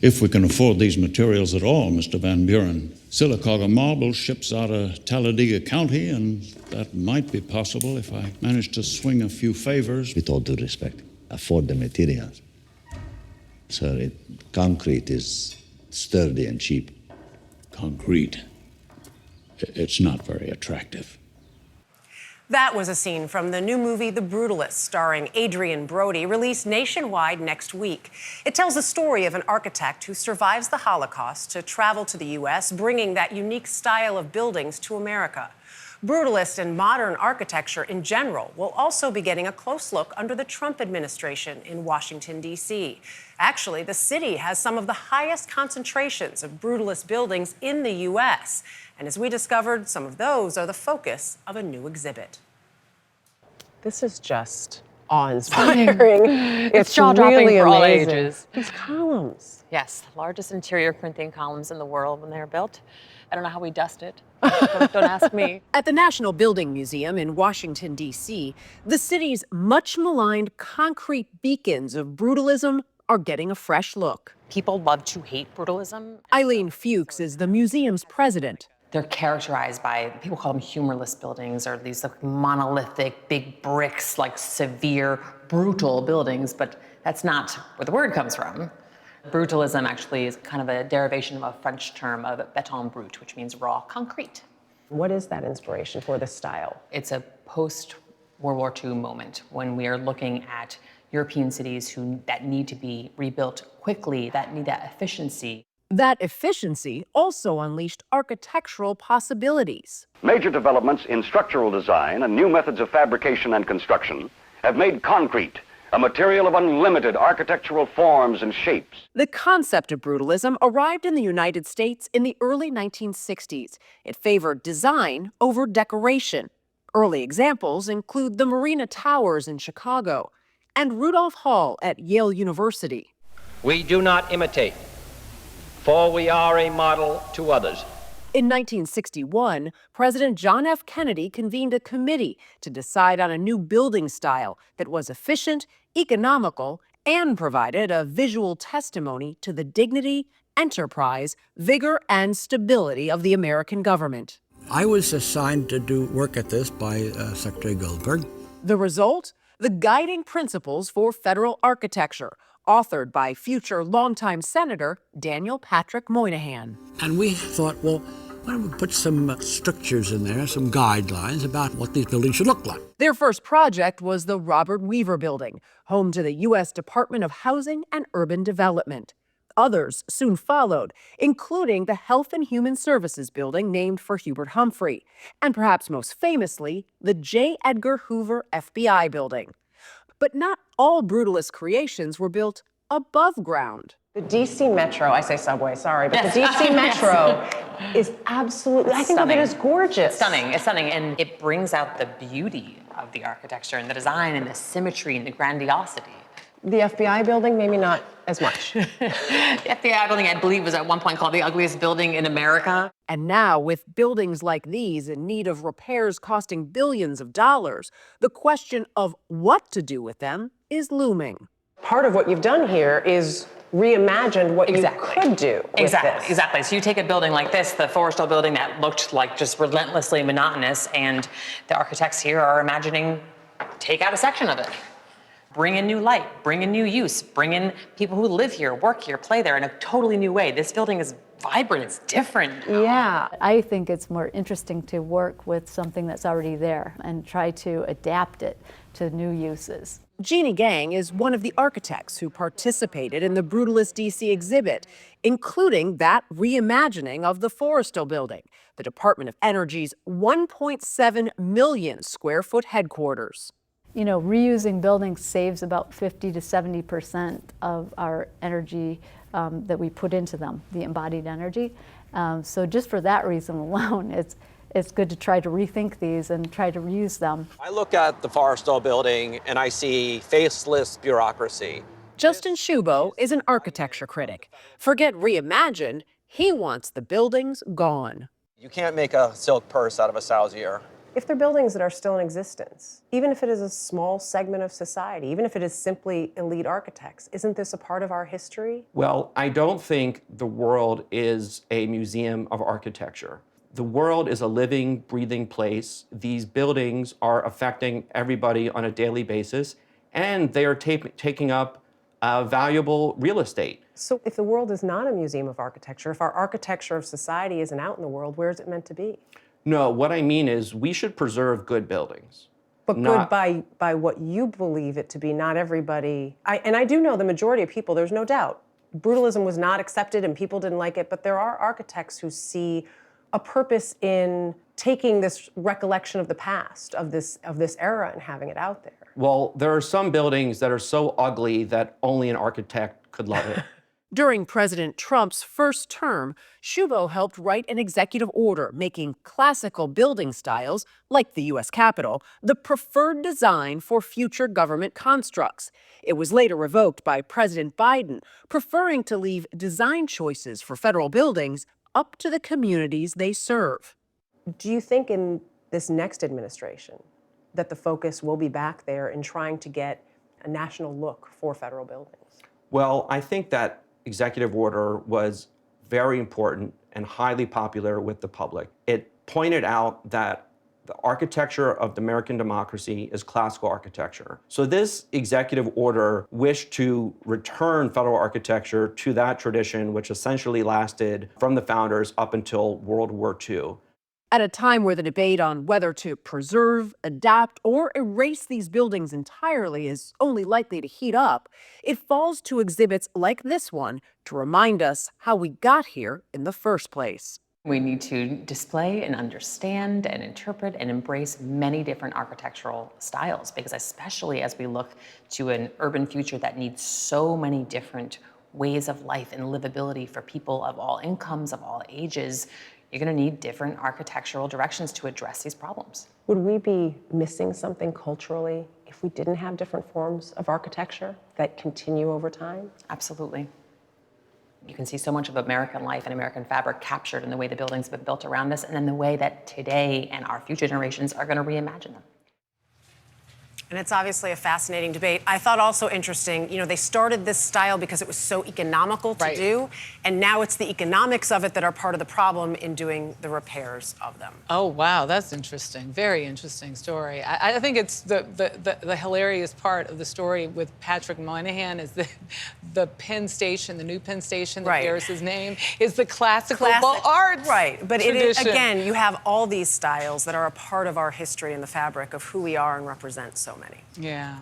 If we can afford these materials at all, Mr. Van Buren. Sylacauga marble ships out of Talladega County, and that might be possible if I manage to swing a few favors. With all due respect, afford the materials. Sir, concrete is sturdy and cheap. Concrete. It's not very attractive. That was a scene from the new movie The Brutalist, starring Adrian Brody, released nationwide next week. It tells the story of an architect who survives the Holocaust to travel to the U.S., bringing that unique style of buildings to America. Brutalist and modern architecture in general will also be getting a close look under the Trump administration in Washington, D.C. Actually, the city has some of the highest concentrations of brutalist buildings in the U.S., and as we discovered, some of those are the focus of a new exhibit. This is just awe-inspiring. It's jaw-dropping really for all amazing. ages. These columns. Yes, the largest interior printing columns in the world when they were built. I don't know how we dust it. Don't ask me. At the National Building Museum in Washington, D.C., the city's much-maligned concrete beacons of brutalism are getting a fresh look. People love to hate brutalism. Eileen Fuchs is the museum's president. They're characterized by, people call them humorless buildings, or these like monolithic, big bricks, like severe, brutal buildings, but that's not where the word comes from. Brutalism actually is kind of a derivation of a French term of béton brut, which means raw concrete. What is that inspiration for this style? It's a post-World War II moment when we are looking at European cities that need to be rebuilt quickly, that need that efficiency. That efficiency also unleashed architectural possibilities. Major developments in structural design and new methods of fabrication and construction have made concrete a material of unlimited architectural forms and shapes. The concept of brutalism arrived in the United States in the early 1960s. It favored design over decoration. Early examples include the Marina Towers in Chicago and Rudolph Hall at Yale University. We do not imitate, for we are a model to others. In 1961, President John F. Kennedy convened a committee to decide on a new building style that was efficient, economical, and provided a visual testimony to the dignity, enterprise, vigor, and stability of the American government. I was assigned to do work at this by Secretary Goldberg. The result? The Guiding Principles for Federal Architecture, authored by future longtime Senator Daniel Patrick Moynihan. And we thought, well, why don't we put some strictures in there, some guidelines about what these buildings should look like. Their first project was the Robert Weaver Building, home to the U.S. Department of Housing and Urban Development. Others soon followed, including the Health and Human Services Building named for Hubert Humphrey, and perhaps most famously, the J. Edgar Hoover FBI Building. But not all brutalist creations were built above ground. The D.C. Metro, I say subway, sorry, but the D.C. Metro is absolutely, I think of it as gorgeous. Stunning, it's stunning, and it brings out the beauty of the architecture and the design and the symmetry and the grandiosity. The FBI building, maybe not as much. The FBI building, I believe, was at one point called the ugliest building in America. And now, with buildings like these in need of repairs costing billions of dollars, the question of what to do with them is looming. Part of what you've done here is reimagined what you could do with this. Exactly. So you take a building like this, the Forrestal building that looked like just relentlessly monotonous, and the architects here are imagining take out a section of it. Bring in new light, bring in new use, bring in people who live here, work here, play there in a totally new way. This building is vibrant, it's different. Yeah. I think it's more interesting to work with something that's already there and try to adapt it to new uses. Jeannie Gang is one of the architects who participated in the Brutalist DC exhibit, including that reimagining of the Forrestal building, the Department of Energy's 1.7 million square foot headquarters. You know, reusing buildings saves about 50 to 70% of our energy that we put into them, the embodied energy. So just for that reason alone, it's good to try to rethink these and try to reuse them. I look at the Forrestal building and I see faceless bureaucracy. Justin Shubo is an architecture critic. Forget reimagined, he wants the buildings gone. You can't make a silk purse out of a sow's ear. If they're buildings that are still in existence, even if it is a small segment of society, even if it is simply elite architects, isn't this a part of our history? Well, I don't think the world is a museum of architecture. The world is a living, breathing place. These buildings are affecting everybody on a daily basis, and they are taking up valuable real estate. So if the world is not a museum of architecture, if our architecture of society isn't out in the world, where is it meant to be? No, what I mean is we should preserve good buildings. But good by what you believe it to be, not everybody. And I do know the majority of people, there's no doubt. Brutalism was not accepted and people didn't like it, but there are architects who see a purpose in taking this recollection of the past, of this era, and having it out there. Well, there are some buildings that are so ugly that only an architect could love it. During President Trump's first term, Shubo helped write an executive order making classical building styles, like the U.S. Capitol, the preferred design for future government constructs. It was later revoked by President Biden, preferring to leave design choices for federal buildings up to the communities they serve. Do you think in this next administration that the focus will be back there in trying to get a national look for federal buildings? Well, I think that executive order was very important and highly popular with the public. It pointed out that the architecture of the American democracy is classical architecture. So this executive order wished to return federal architecture to that tradition, which essentially lasted from the founders up until World War II. At a time where the debate on whether to preserve, adapt, or erase these buildings entirely is only likely to heat up, it falls to exhibits like this one to remind us how we got here in the first place. We need to display and understand and interpret and embrace many different architectural styles, because especially as we look to an urban future that needs so many different ways of life and livability for people of all incomes, of all ages, you're going to need different architectural directions to address these problems. Would we be missing something culturally if we didn't have different forms of architecture that continue over time? Absolutely. You can see so much of American life and American fabric captured in the way the buildings have been built around us and in the way that today and our future generations are going to reimagine them. And it's obviously a fascinating debate. I thought also interesting, they started this style because it was so economical to do, and now it's the economics of it that are part of the problem in doing the repairs of them. Oh, wow, that's interesting. Very interesting story. I think it's the hilarious part of the story with Patrick Moynihan is the Penn Station, the new Penn Station that bears his name, is the classical art But tradition. it is, again, you have all these styles that are a part of our history and the fabric of who we are and represent so many. Yeah.